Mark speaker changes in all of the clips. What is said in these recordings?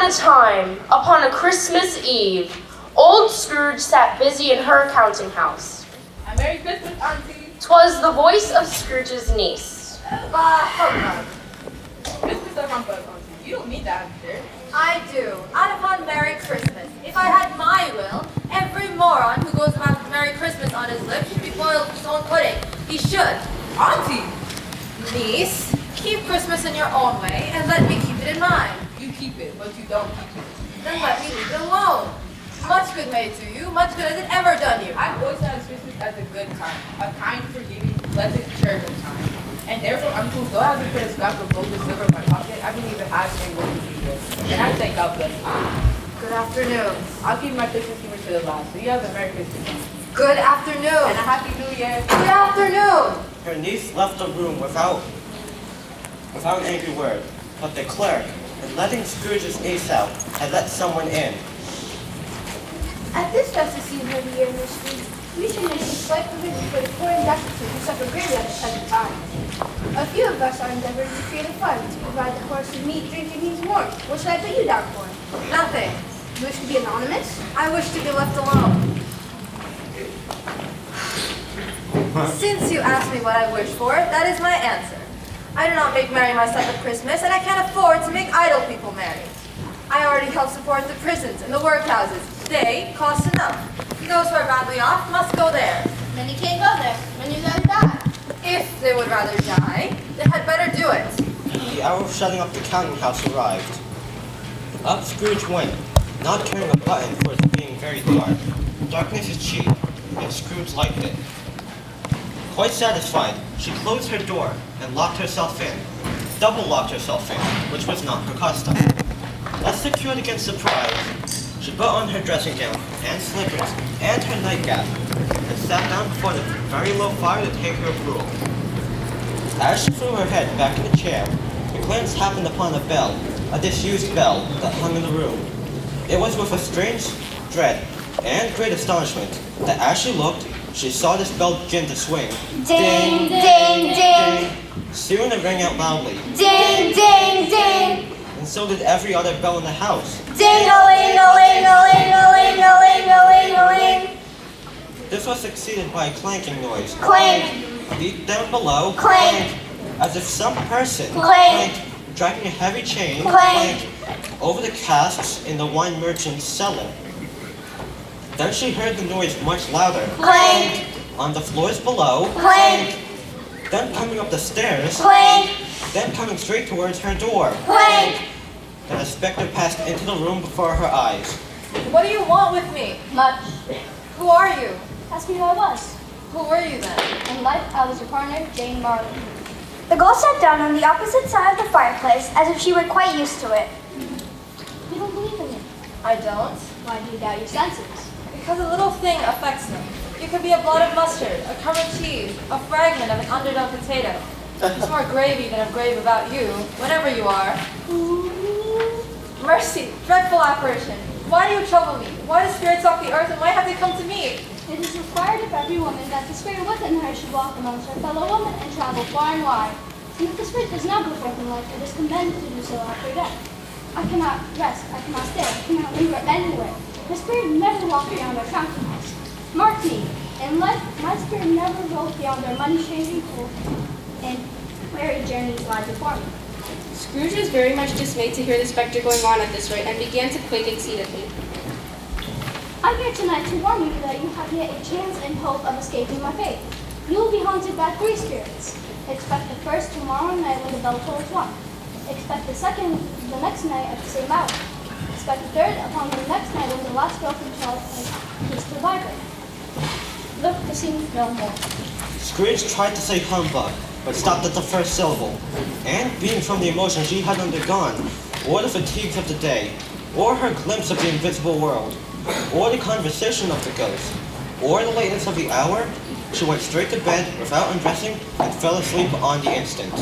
Speaker 1: a time, upon a Christmas Eve, old Scrooge sat busy in her counting house.
Speaker 2: A Merry Christmas, Auntie.
Speaker 1: 'Twas the voice of Scrooge's niece.
Speaker 2: Humbug. Mr. Humbug, Auntie. You don't need that answer.
Speaker 3: I do. And upon Merry Christmas. If I had my will, every moron who goes about with Merry Christmas on his lips should be boiled with his own pudding. He should.
Speaker 2: Auntie!
Speaker 3: Niece, keep Christmas in your own way and let me keep it in mine.
Speaker 2: You keep it, but you don't keep it.
Speaker 3: Then let me leave it alone. Much good may it do you, much good has it ever done you.
Speaker 2: I've always had Christmas as a good time, a kind, forgiving, pleasant, charitable time. And therefore, Uncle, though I haven't put a scrap of gold or silver in my pocket, I believe it has been going to be good. And I thank God bless you.
Speaker 3: Good afternoon.
Speaker 2: I'll keep my Christmas humor to the last, so you have a Merry Christmas.
Speaker 3: Good afternoon.
Speaker 2: And a Happy New Year.
Speaker 3: Good afternoon.
Speaker 4: Her niece left the room without an angry word, but the clerk, in letting Scrooge's niece out, had let someone in.
Speaker 5: At this justice season of the year, Miss Scrooge, we should make a slight provision for the poor and destitute who suffer greatly at the present time. A few of us are endeavoring to create a fund to provide the course of meat, drink, and needs more. What should I put you down for?
Speaker 3: Nothing.
Speaker 5: You wish to be anonymous?
Speaker 3: I wish to be left alone. Since you asked me what I wish for, that is my answer. I do not make merry myself at Christmas, and I can't afford to make idle people merry. I already help support the prisons and the workhouses. They cost enough. Those who are badly off must go there.
Speaker 5: Then you can't go there. Then you gotta die.
Speaker 3: If they would rather die, they had better do it.
Speaker 4: The hour of shutting up the counting house arrived. Up Scrooge went, not caring a button for it being very dark. Darkness is cheap, and Scrooge liked it. Quite satisfied, she closed her door and locked herself in. Double locked herself in, which was not her custom. Thus secured against surprise, she put on her dressing gown and slippers and her nightcap and sat down before the very low fire to take her gruel. As she threw her head back in the chair, her glance happened upon a bell, a disused bell that hung in the room. It was with a strange dread and great astonishment that as she looked, she saw this bell begin to swing.
Speaker 5: Ding, ding, ding.
Speaker 4: Soon it rang out loudly.
Speaker 5: Ding, ding, ding.
Speaker 4: And so did every other bell in the house.
Speaker 5: Ding-a-ling-a-ling-a-ling-a-ling-a-ling-a-ling.
Speaker 4: This was succeeded by a clanking noise.
Speaker 5: Clank.
Speaker 4: Deep down below,
Speaker 5: Clank.
Speaker 4: as if some person,
Speaker 5: Clank.
Speaker 4: dragging a heavy chain,
Speaker 5: Clank.
Speaker 4: over the casks in the wine merchant's cellar. Then she heard the noise much louder.
Speaker 5: Clank.
Speaker 4: On the floors below.
Speaker 5: Clank.
Speaker 4: Then coming up the stairs.
Speaker 5: Clank.
Speaker 4: Then coming straight towards her door.
Speaker 5: Clank.
Speaker 4: Then a specter passed into the room before her eyes.
Speaker 3: What do you want with me?
Speaker 5: Much.
Speaker 3: Who are you?
Speaker 5: Ask me who I was.
Speaker 3: Who were you then?
Speaker 5: In life, I was your partner, Jacob Marley. The girl sat down on the opposite side of the fireplace as if she were quite used to it. You don't believe in it.
Speaker 3: I don't.
Speaker 5: Why do you doubt your senses?
Speaker 3: Because a little thing affects me. You could be a blot of mustard, a crumb of cheese, a fragment of an underdone potato. There's more gravy than a grave about you, whatever you are. Mercy, dreadful apparition. Why do you trouble me? Why do spirits walk the earth and why have they come to me?
Speaker 5: It is required of every woman that the spirit within her should walk amongst her fellow women and travel far and wide. And if the spirit does not go forth in life, it is commanded to do so after death. I cannot rest, I cannot stay, I cannot linger anywhere. The spirit never walks beyond our counting house. Mark me, in life, my spirit never goes beyond our money-changing pool and weary journeys lie before me.
Speaker 6: Scrooge was very much dismayed to hear the spectre going on at this rate and began to quake exceedingly.
Speaker 5: I'm here tonight to warn you that you have yet a chance and hope of escaping my fate. You will be haunted by 3 spirits. Expect the first tomorrow night when the bell tolls 1. Expect the second the next night at the same hour. Expect the third upon the next night when the last bell from 12 is to vibrate. Look to see no more.
Speaker 4: Scrooge tried to say humbug, but stopped at the first syllable. And being from the emotion she had undergone, or the fatigues of the day, or her glimpse of the invisible world, or the conversation of the ghost, or the lateness of the hour, she went straight to bed without undressing and fell asleep on the instant.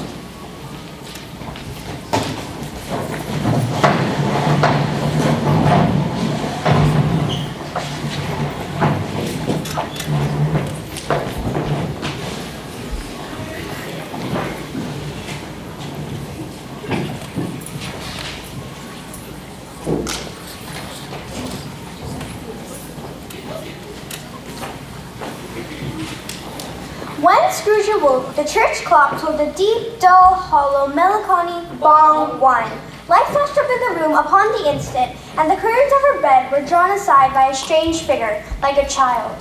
Speaker 7: Scrooge awoke, the church clock told a deep, dull, hollow, melancholy bong one. Light flashed up in the room upon the instant, and the curtains of her bed were drawn aside by a strange figure, like a child.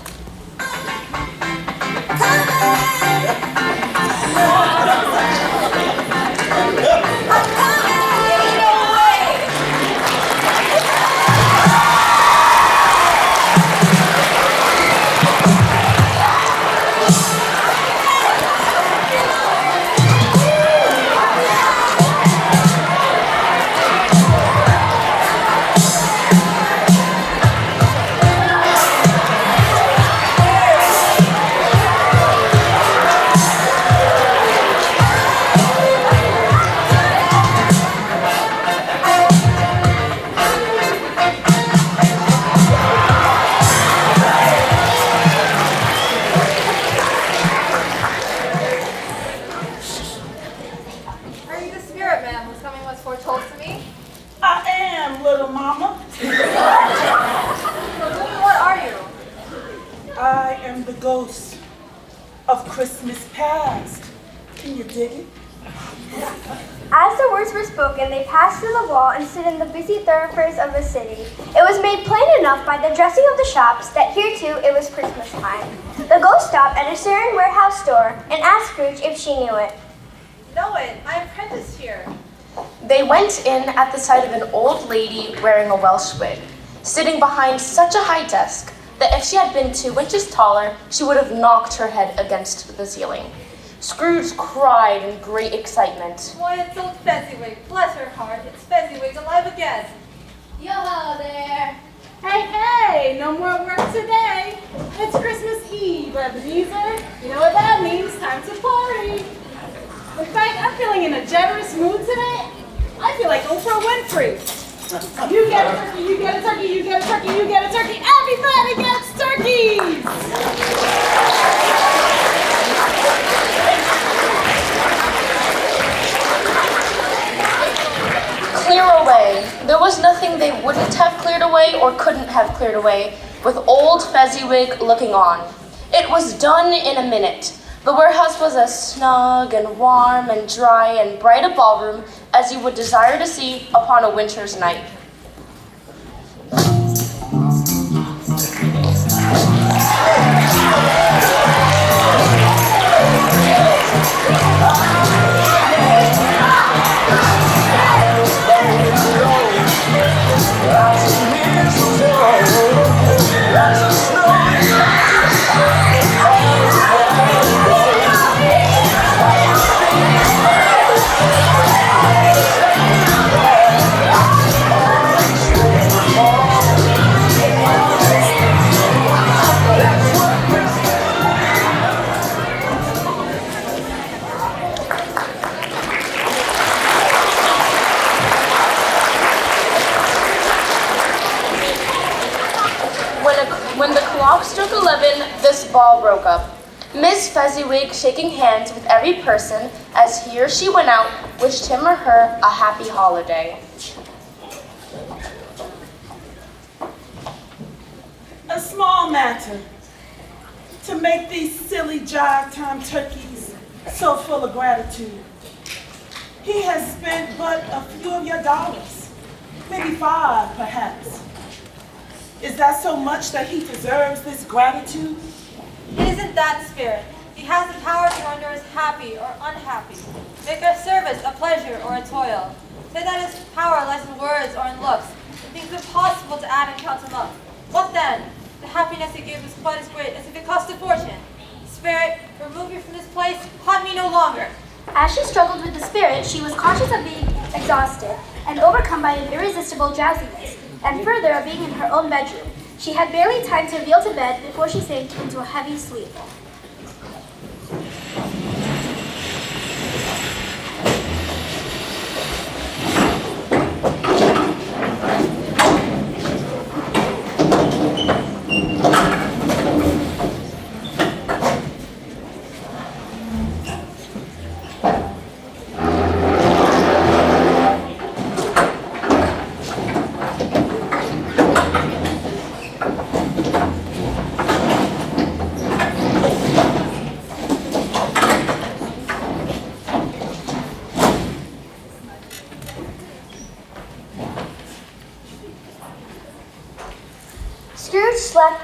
Speaker 8: Ghost of Christmas past. Can you dig it?
Speaker 7: As the words were spoken, they passed through the wall and stood in the busy thoroughfares of the city. It was made plain enough by the dressing of the shops that here too it was Christmas time. The ghost stopped at a certain warehouse store and asked Scrooge if she knew it.
Speaker 3: Know it. I apprenticed here.
Speaker 1: They went in at the sight of an old lady wearing a Welsh wig, sitting behind such a high desk that if she had been 2 inches taller, she would have knocked her head against the ceiling. Scrooge cried in great excitement.
Speaker 3: Why, it's old Fezziwig. Bless her heart. It's Fezziwig alive again.
Speaker 9: Yo there. Hey, no more work today. It's Christmas Eve, Ebenezer. You know what that means? Time to party. In fact, I'm feeling in a generous mood today. I feel like Oprah Winfrey. You get a turkey, you get a turkey, you get a turkey, you get a turkey. Everybody gets turkeys!
Speaker 1: Clear away. There was nothing they wouldn't have cleared away or couldn't have cleared away with old Fezziwig looking on. It was done in a minute. The warehouse was as snug and warm and dry and bright a ballroom as you would desire to see upon a winter's night. When the clock struck 11, this ball broke up. Miss Fezziwig, shaking hands with every person as he or she went out, wished him or her a happy holiday.
Speaker 8: A small matter to make these silly jive time turkeys so full of gratitude. He has spent but a few of your dollars, maybe 5 perhaps. Is that so much that he deserves this gratitude?
Speaker 3: It isn't that, Spirit. He has the power to render us happy or unhappy, make our service a pleasure or a toil. Say that his power lies in words or in looks, in things impossible to add and count him up. What then? The happiness he gives is quite as great as if it cost a fortune. Spirit, remove you from this place, haunt me no longer.
Speaker 7: As she struggled with the spirit, she was conscious of being exhausted and overcome by an irresistible drowsiness, and further of being in her own bedroom. She had barely time to reel to bed before she sank into a heavy sleep.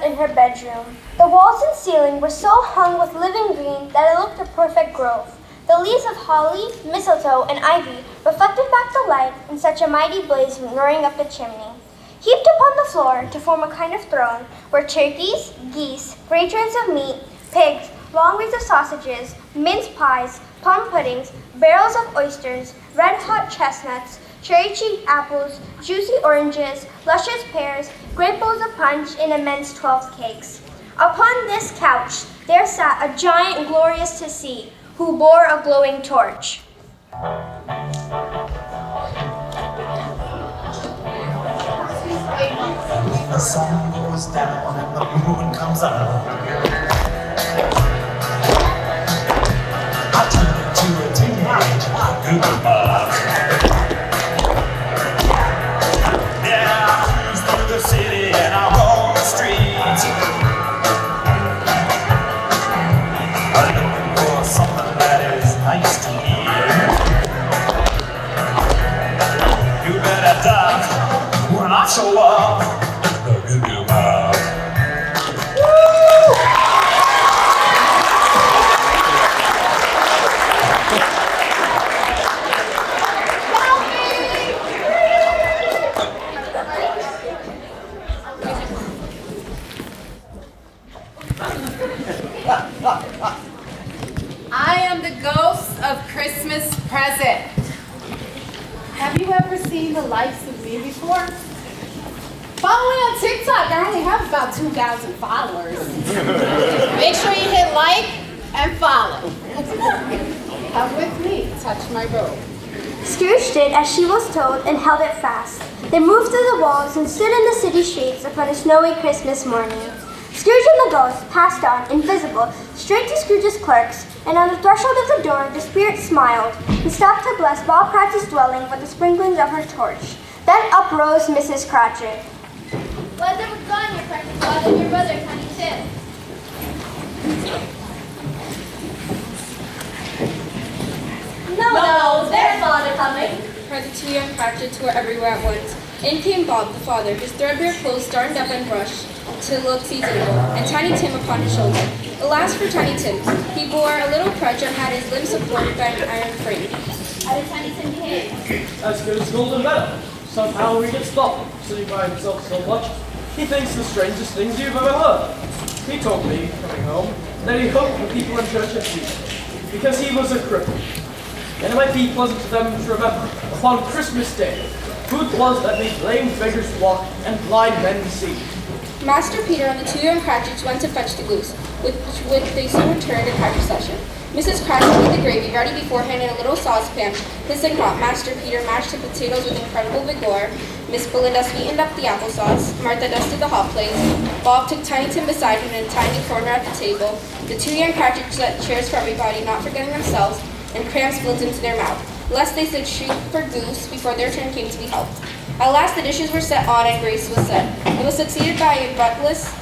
Speaker 7: slept in her bedroom. The walls and ceiling were so hung with living green that it looked a perfect grove. The leaves of holly, mistletoe, and ivy reflected back the light in such a mighty blaze roaring up the chimney. Heaped upon the floor to form a kind of throne were turkeys, geese, great trains of meat, pigs, long rows of sausages, mince pies, plum puddings, barrels of oysters, red-hot chestnuts, cherry-cheeked apples, juicy oranges, luscious pears, great bowls of punch, and immense 12 cakes. Upon this couch there sat a giant glorious to see, who bore a glowing torch.
Speaker 10: The sun goes down and the moon comes up. I turn into a teenage Google bug. Yeah, I cruise through the city and I roam the streets. I'm looking for something that is nice to eat. You better duck when I show up. The Google bug.
Speaker 9: I am the ghost of Christmas present. Have you ever seen the likes of me before? Follow me on TikTok. I only have about 2,000 followers. Make sure you hit like and follow. Come with me. Touch my robe.
Speaker 7: Scrooge did as she was told and held it fast. They moved through the walls and stood in the city streets upon a snowy Christmas morning. Scrooge and the ghost passed on, invisible, straight to Scrooge's clerks, and on the threshold of the door the spirit smiled. He stopped to bless Bob Cratchit's dwelling with the sprinklings of her torch. Then uprose Mrs. Cratchit.
Speaker 5: Whether was gone, your precious father and your brother, Tiny Tim.
Speaker 1: No, there's father coming.
Speaker 6: Cried the two young Cratchits who were everywhere at once. In came Bob, the father, his threadbare clothes started up and brushed to look seasonable, and Tiny Tim upon his shoulder. Alas for Tiny Tim, he bore a little crutch and had his limbs supported by an iron frame.
Speaker 5: How did Tiny Tim behave?
Speaker 11: As good as golden better. Somehow he gets stopped, sitting by himself so much, he thinks the strangest things you've ever heard. He told me, coming home, that he hoped the people in church had seen him, because he was a cripple. And it might be pleasant to them to remember, upon Christmas Day, who it was that made lame beggars walk and blind men see.
Speaker 6: Master Peter and the two young Cratchits went to fetch the goose, which they soon returned in high procession. Mrs. Cratchit made the gravy ready beforehand in a little saucepan, hissing hot. Master Peter mashed the potatoes with incredible vigor. Miss Belinda sweetened up the applesauce. Martha dusted the hot plates. Bob took Tiny Tim beside him in a tiny corner at the table. The two young Cratchits set chairs for everybody, not forgetting themselves, and crams filled into their mouth, lest they should shriek for goose before their turn came to be helped. At last the dishes were set on and grace was said. It was succeeded by a breathless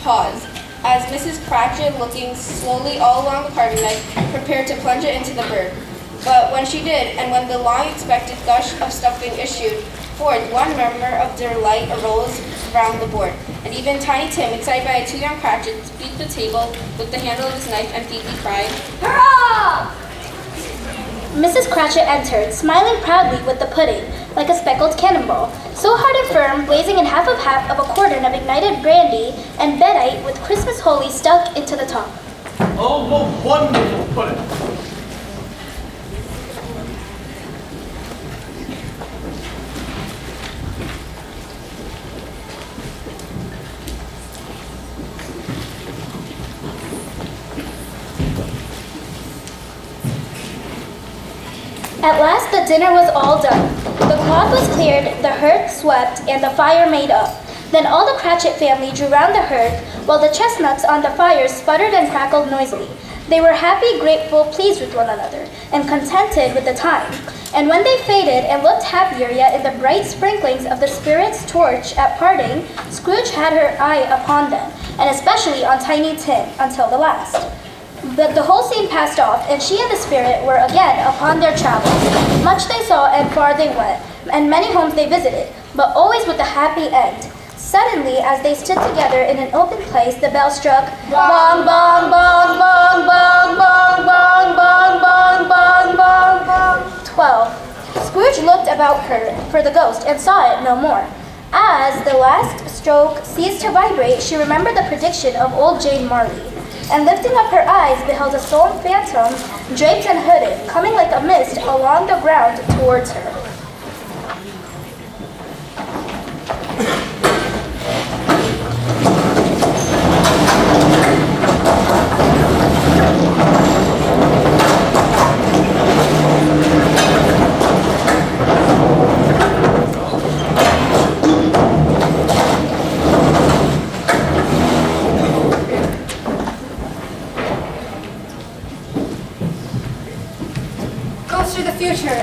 Speaker 6: pause, as Mrs. Cratchit, looking slowly all along the carving knife, prepared to plunge it into the bird. But when she did, and when the long-expected gush of stuffing issued forth, one murmur of delight arose round the board, and even Tiny Tim, excited by two young Cratchits, beat the table with the handle of his knife and feebly cried, "Hurrah!"
Speaker 5: Mrs. Cratchit entered, smiling proudly with the pudding, like a speckled cannonball, so hard and firm, blazing in half of a quartern of ignited brandy, and bedite with Christmas holly stuck into the top.
Speaker 11: Oh, what wonderful pudding!
Speaker 5: At last the dinner was all done. The cloth was cleared, the hearth swept, and the fire made up. Then all the Cratchit family drew round the hearth, while the chestnuts on the fire sputtered and crackled noisily. They were happy, grateful, pleased with one another, and contented with the time. And when they faded and looked happier yet in the bright sprinklings of the spirit's torch at parting, Scrooge had her eye upon them, and especially on Tiny Tim, until the last. But the whole scene passed off, and she and the spirit were again upon their travels. Much they saw, and far they went, and many homes they visited, but always with a happy end.
Speaker 7: Suddenly, as they stood together in an open place, the bell struck bong, bong, bong, bong, bong, bong, bong, bong, bong, bong, bong, bong. 12. Scrooge looked about her for the ghost and saw it no more. As the last stroke ceased to vibrate, she remembered the prediction of old Jane Marley, and lifting up her eyes, beheld a stone phantom, draped and hooded, coming like a mist along the ground towards her.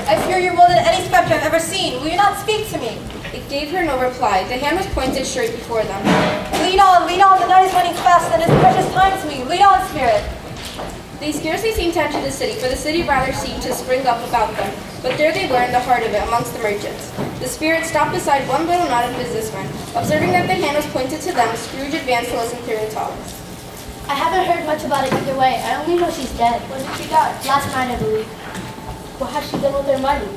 Speaker 3: I fear you more than any spectre I've ever seen. Will you not speak to me?
Speaker 6: It gave her no reply. The hand was pointed straight before them.
Speaker 3: Lead on, the night is running fast, and it's precious time to me. Lead on, spirit.
Speaker 6: They scarcely seemed to enter the city, for the city rather seemed to spring up about them. But there they were in the heart of it, amongst the merchants. The spirit stopped beside one little knot of businessmen. Observing that the hand was pointed to them, Scrooge advanced to listen through in talks.
Speaker 5: I haven't heard much about it either way. I only know she's dead. When did she die? Last night, I believe. What has she done with her money?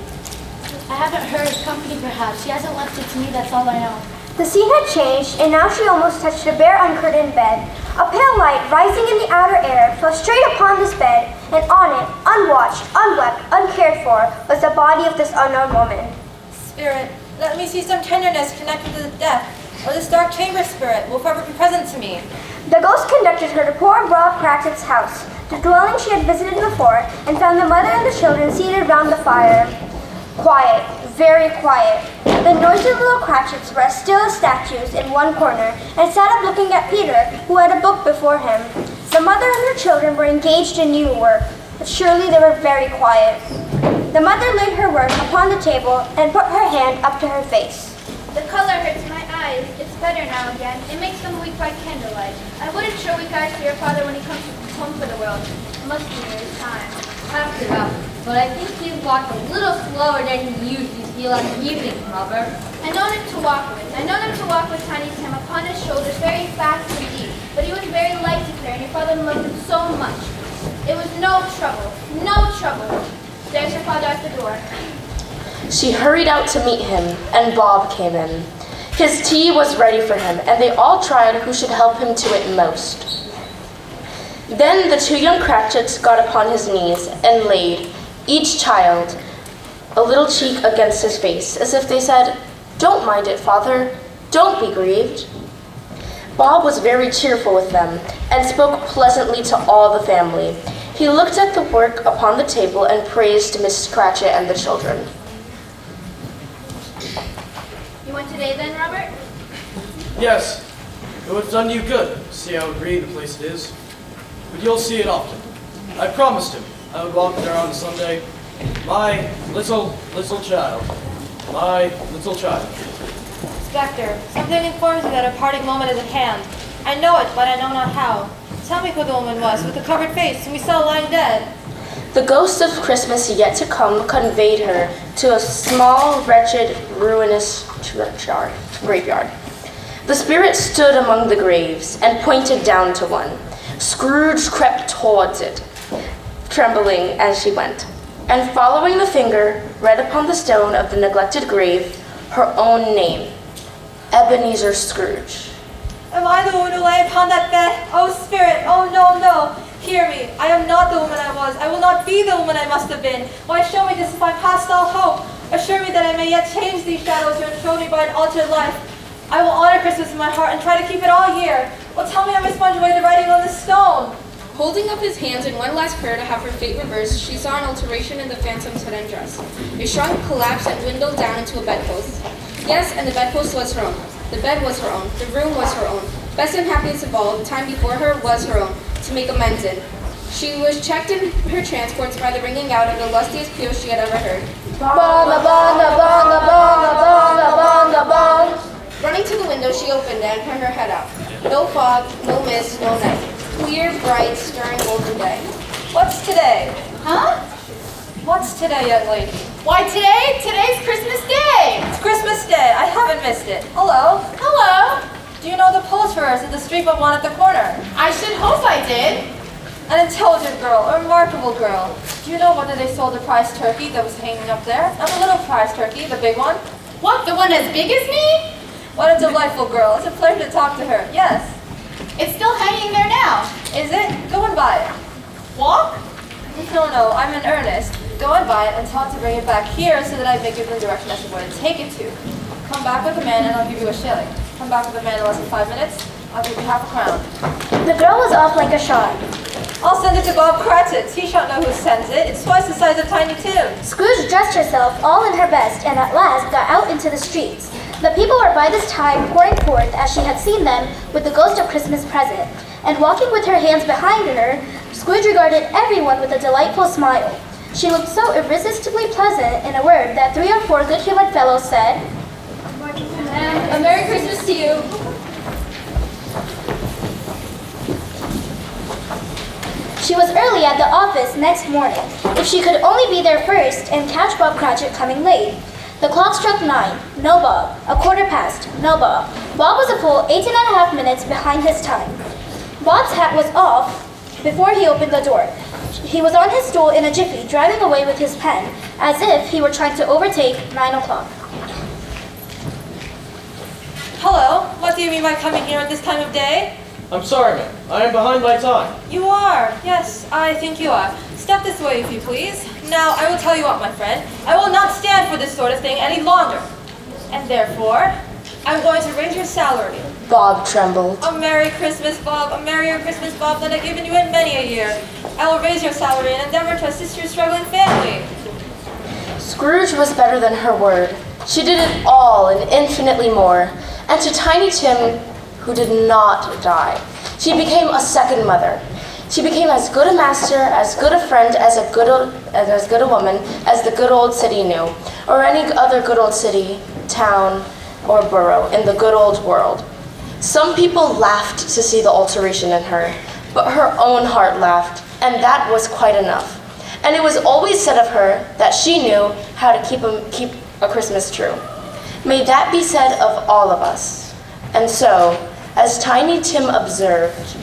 Speaker 5: I haven't heard. Company, perhaps. She hasn't left it to me. That's all I know.
Speaker 7: The scene had changed, and now she almost touched a bare uncurtained bed. A pale light, rising in the outer air, fell straight upon this bed, and on it, unwatched, unwept, uncared for, was the body of this unknown woman.
Speaker 3: Spirit, let me see some tenderness connected to the death, or this dark chamber spirit will forever be present to me.
Speaker 7: The ghost conducted her to poor Bob Cratchit's house, the dwelling she had visited before, and found the mother and the children seated round the fire. Quiet, very quiet. The noisy little Cratchits were as still as statues in one corner, and sat up looking at Peter, who had a book before him. The mother and her children were engaged in needlework, but surely they were very quiet. The mother laid her work upon the table and put her hand up to her face.
Speaker 5: The color hurts my eyes. It's better now again. It makes them weak by candlelight. I wouldn't show weak eyes to your father when he comes home for the world. It must be near his time.
Speaker 12: Perhaps enough, but I think you walk a little slower than you usually feel on the evenings, Mother.
Speaker 5: I know him to walk with. I know him to walk with Tiny Tim upon his shoulders very fast indeed. But he was very light to carry, and your father loved him so much. It was no trouble. No trouble. There's your father at the door.
Speaker 1: She hurried out to meet him, and Bob came in. His tea was ready for him, and they all tried who should help him to it most. Then the two young Cratchits got upon his knees and laid, each child, a little cheek against his face, as if they said, "Don't mind it, father. Don't be grieved." Bob was very cheerful with them, and spoke pleasantly to all the family. He looked at the work upon the table and praised Mrs. Cratchit and the children.
Speaker 5: You went today then, Robert?
Speaker 11: Yes, it would have done you good. See how green the place it is. But you'll see it often. I promised him I would walk there on Sunday. My little child. My little child.
Speaker 3: Spectre, something informs me that a parting moment is at hand. I know it, but I know not how. Tell me who the woman was, with the covered face, whom we saw lying dead.
Speaker 1: The ghost of Christmas yet to come conveyed her to a small, wretched, ruinous graveyard. The spirit stood among the graves and pointed down to one. Scrooge crept towards it, trembling as she went, and following the finger, read upon the stone of the neglected grave her own name, Ebenezer Scrooge.
Speaker 3: Am I the woman who lay upon that bed? Oh, spirit, oh, no, no. Hear me. I am not the woman I was. I will not be the woman I must have been. Why show me this if I'm past all hope? Assure me that I may yet change these shadows you enshroud me by an altered life. I will honor Christmas in my heart and try to keep it all year. Well, tell me how I sponge away the writing on this stone.
Speaker 6: Holding up his hands in one last prayer to have her fate reversed, she saw an alteration in the phantom's hidden dress. It shrunk, collapsed, and dwindled down into a bedpost. Yes, and the bedpost was her own. The bed was her own. The room was her own. Best and happiest of all, the time before her was her own, to make amends in. She was checked in her transports by the ringing out of the lustiest peal she had ever heard.
Speaker 7: Bonga, bonga, bonga, bonga, bonga, bonga, bonga.
Speaker 6: Running to the window, she opened it and put her head out. No fog, no mist, no night. Clear, bright, stirring golden day.
Speaker 3: What's today?
Speaker 12: Huh?
Speaker 3: What's today, young lady?
Speaker 9: Why today? Today's Christmas Day.
Speaker 3: It's Christmas Day. I haven't missed it. Hello.
Speaker 9: Hello.
Speaker 3: Do you know the posters in the street but one at the corner?
Speaker 9: I should hope I did.
Speaker 3: An intelligent girl, a remarkable girl. Do you know whether they sold the prize turkey that was hanging up there? Not the little prize turkey, the big one.
Speaker 9: What, the one as big as me?
Speaker 3: What a delightful girl. It's a pleasure to talk to her. Yes.
Speaker 9: It's still hanging there now.
Speaker 3: Is it? Go and buy it.
Speaker 9: Walk?
Speaker 3: No, I'm in earnest. Go and buy it and tell it to bring it back here so that I may give them direction as to where to take it to. Come back with the man and I'll give you a shilling. Come back with the man in less than 5 minutes, I'll give you half a crown.
Speaker 7: The girl was off like a shot.
Speaker 3: I'll send it to Bob Cratchit. He shall know who sends it. It's twice the size of Tiny Tim.
Speaker 7: Scrooge dressed herself all in her best and at last got out into the streets. The people were by this time pouring forth as she had seen them with the ghost of Christmas present. And walking with her hands behind her, Scrooge regarded everyone with a delightful smile. She looked so irresistibly pleasant, in a word, that 3 or 4 good-humored fellows said,
Speaker 9: A Merry Christmas to you.
Speaker 7: She was early at the office next morning. If she could only be there first and catch Bob Cratchit coming late. The clock struck 9. No Bob. 1/4 past. No Bob. Bob was a full 18½ minutes behind his time. Bob's hat was off before he opened the door. He was on his stool in a jiffy, driving away with his pen, as if he were trying to overtake 9 o'clock.
Speaker 3: Hello, what do you mean by coming here at this time of day?
Speaker 11: I'm sorry, ma'am. I am behind my time.
Speaker 3: You are. Yes, I think you are. Step this way, if you please. Now, I will tell you what, my friend. I will not stand for this sort of thing any longer. And therefore, I'm going to raise your salary.
Speaker 1: Bob trembled.
Speaker 3: A Merry Christmas, Bob. A merrier Christmas, Bob, than I've given you in many a year. I will raise your salary and endeavor to assist your struggling family.
Speaker 1: Scrooge was better than her word. She did it all and infinitely more. And to Tiny Tim, who did not die, she became a second mother. She became as good a master, as good a friend, as good a woman as the good old city knew, or any other good old city, town, or borough in the good old world. Some people laughed to see the alteration in her, but her own heart laughed, and that was quite enough. And it was always said of her that she knew how to keep a Christmas true. May that be said of all of us. And so, as Tiny Tim observed,